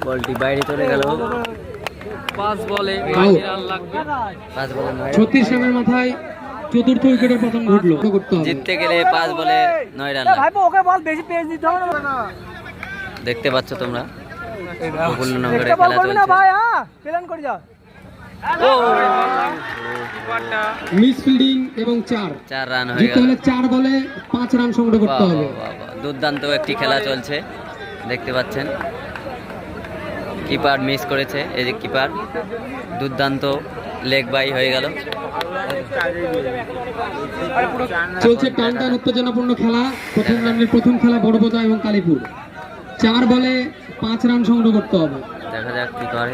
বলটি বাইরে চলে গেল। 5 বলে 36 রানের মাথায় চতুর্থ উইকেটের পতন ঘটলো। জিততে গেলে 5 বলে 9 রান। দেখতে পাচ্ছ তোমরা গোকুলনগরে খেলা চলছে। মিস ফিল্ডিং এবং 4 রান হয়ে গেল। 4 বলে 5 রান সংগ্রহ করতে হবে। দুর্দান্ত একটি খেলা চলছে দেখতে পাচ্ছেন। কিপার মিস করেছে, এই যে কিপার দুর্দান্ত লেগ বাই হয়ে গেল। চলছে টান টান উত্তেজনাপূর্ণ খেলা। প্রথম রানের প্রথম খেলা বড়বাজার এবং কালীপুর। 4 বলে 5 রান সংগ্রহ করতে হবে। দেখা যাক কি করে।